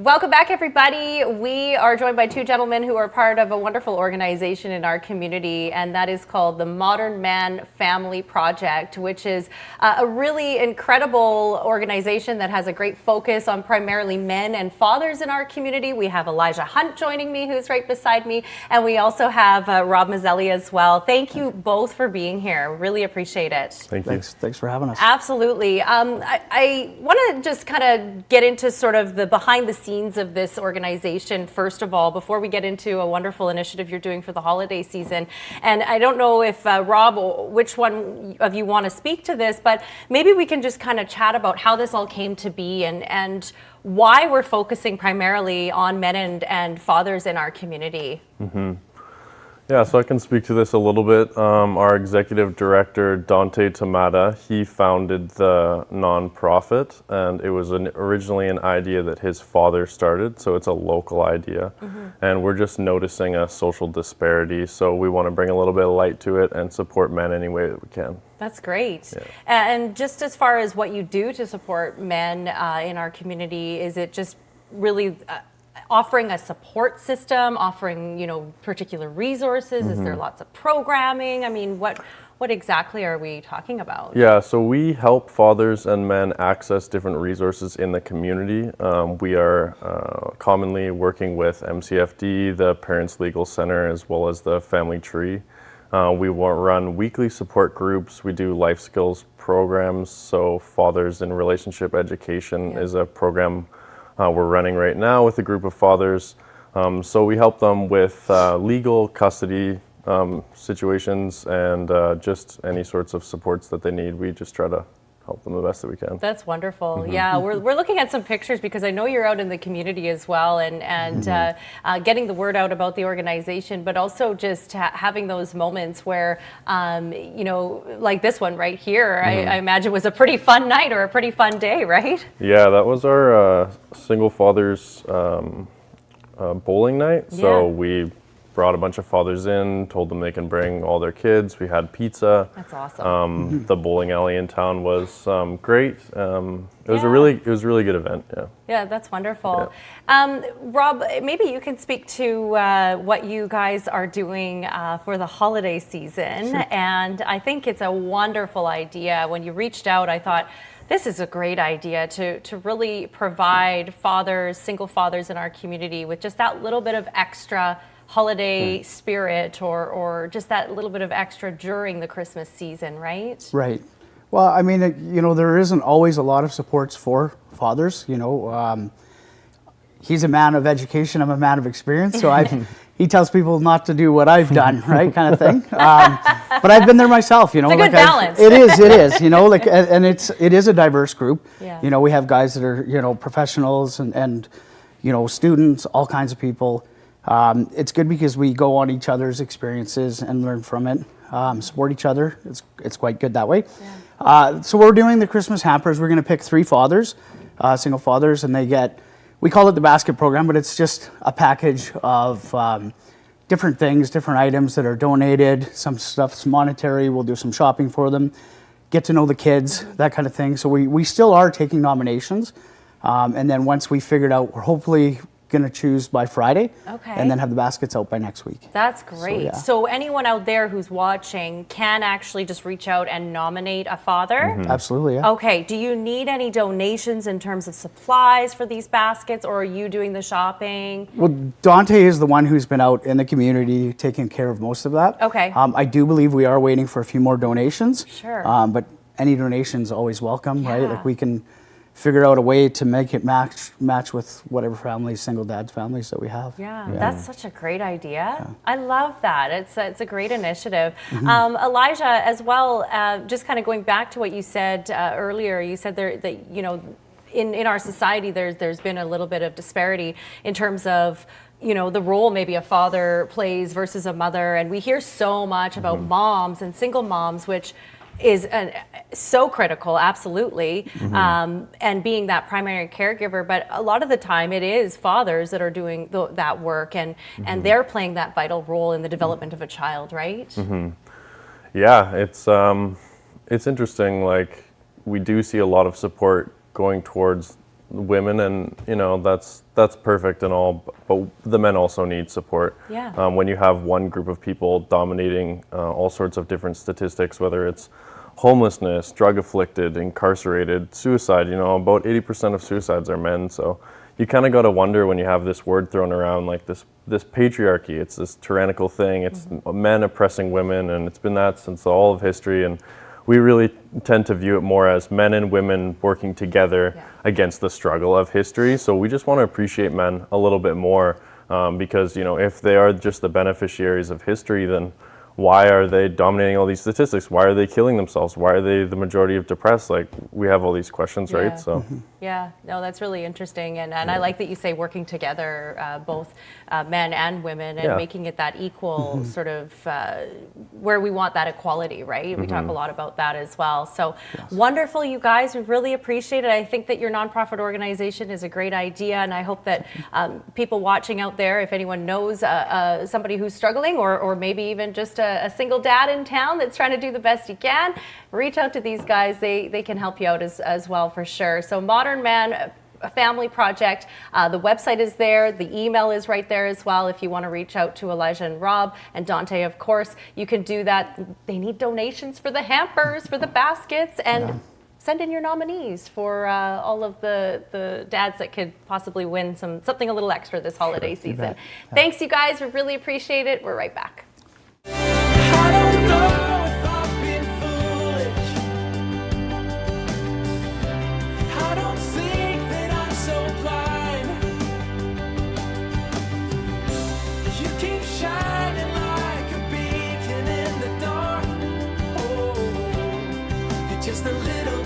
Welcome back, everybody. We are joined by two gentlemen who are part of a wonderful organization in our community, and that is called the Modern Man Family Project, which is a really incredible organization that has a great focus on primarily men and fathers in our community. We have Elijah Hunt joining me, who's right beside me, and we also have Rob Mazzelli as well. Thank you both for being here. Really appreciate it. Thanks for having us. Absolutely. I want to just kind of get into sort of the behind the scenes of this organization, first of all, before we get into a wonderful initiative you're doing for the holiday season. And I don't know if Rob, which one of you want to speak to this, but maybe we can just kind of chat about how this all came to be and why we're focusing primarily on men and fathers in our community. Mm-hmm. Yeah, so I can speak to this a little bit. Our executive director, Dante Tamata, he founded the nonprofit, and it was originally an idea that his father started, so it's a local idea. Mm-hmm. And we're just noticing a social disparity, so we want to bring a little bit of light to it and support men any way that we can. That's great. Yeah. And just as far as what you do to support men in our community, is it just really offering a support system, offering, particular resources? Mm-hmm. Is there lots of programming? I mean, what exactly are we talking about? Yeah, so we help fathers and men access different resources in the community. We are commonly working with MCFD, the Parents Legal Center, as well as the Family Tree. We run weekly support groups. We do life skills programs. So Fathers in Relationship Education is a program we're running right now with a group of fathers. So we help them with legal custody situations and just any sorts of supports that they need. We just try to help them the best that we can. That's wonderful. Mm-hmm. Yeah, we're looking at some pictures because I know you're out in the community as well, and mm-hmm. Getting the word out about the organization, but also just having those moments where, like this one right here, mm-hmm. I imagine was a pretty fun night or a pretty fun day, right? Yeah, that was our single fathers bowling night. Yeah. So we brought a bunch of fathers in, told them they can bring all their kids. We had pizza. That's awesome. The bowling alley in town was great. It was a really good event. Yeah. Yeah, that's wonderful. Yeah. Rob, maybe you can speak to what you guys are doing for the holiday season. Sure. And I think it's a wonderful idea. When you reached out, I thought, this is a great idea to really provide fathers, single fathers in our community with just that little bit of extra holiday spirit or just that little bit of extra during the Christmas season, right? Right. Well, I mean, there isn't always a lot of supports for fathers. He's a man of education, I'm a man of experience, so he tells people not to do what I've done, right, kind of thing. But I've been there myself, It's a good balance. It is, and it is a diverse group. Yeah. We have guys that are, professionals and students, all kinds of people. It's good because we go on each other's experiences and learn from it, support each other. It's quite good that way. Yeah. So we're doing the Christmas hampers. We're going to pick 3 fathers, single fathers, and we call it the basket program, but it's just a package of different things, different items that are donated. Some stuff's monetary. We'll do some shopping for them, get to know the kids, that kind of thing. So we still are taking nominations. And then once we figured out, we're hopefully going to choose by Friday, and then have the baskets out by next week. That's great. So anyone out there who's watching can actually just reach out and nominate a father? Mm-hmm. Absolutely, yeah. Okay, do you need any donations in terms of supplies for these baskets, or are you doing the shopping? Well, Dante is the one who's been out in the community taking care of most of that. Okay. I do believe we are waiting for a few more donations. Sure. But any donations always welcome, right? Like we can figure out a way to make it match with whatever families, single dads families that we have. Yeah, that's such a great idea. Yeah. I love that. It's a great initiative. Mm-hmm. Elijah, as well, just kind of going back to what you said earlier, you said that in our society there's been a little bit of disparity in terms of the role maybe a father plays versus a mother, and we hear so much about moms and single moms, which is so critical, absolutely, and being that primary caregiver. But a lot of the time it is fathers that are doing that work, and they're playing that vital role in the development of a child, right? Mm-hmm. Yeah, it's interesting. Like, we do see a lot of support going towards women, and you know that's perfect and all, but the men also need support. Yeah. When you have one group of people dominating all sorts of different statistics, whether it's homelessness, drug afflicted, incarcerated, suicide, you know, about 80% of suicides are men. So you kind of got to wonder when you have this word thrown around like this patriarchy. It's this tyrannical thing. It's men oppressing women, and it's been that since all of history. And we really tend to view it more as men and women working together against the struggle of history. So we just want to appreciate men a little bit more, because, you know, if they are just the beneficiaries of history, then why are they dominating all these statistics? Why are they killing themselves? Why are they the majority of depressed? Like, we have all these questions, right? So yeah, no, that's really interesting. And I like that you say working together, both men and women, and making it that equal sort of where we want that equality, right? We talk a lot about that as well. So wonderful, you guys. We really appreciate it. I think that your nonprofit organization is a great idea. And I hope that people watching out there, if anyone knows somebody who's struggling, or maybe even just a single dad in town that's trying to do the best he can, reach out to these guys. They can help you out as well, for sure. So Modern Man, a family project. The website is there. The email is right there as well. If you want to reach out to Elijah and Rob and Dante, of course, you can do that. They need donations for the hampers, for the baskets, and send in your nominees for all of the dads that could possibly win something a little extra this holiday season. Thanks, you guys. We really appreciate it. We're right back. I don't know if I've been foolish. I don't think that I'm so blind. You keep shining like a beacon in the dark. Oh, you're just a little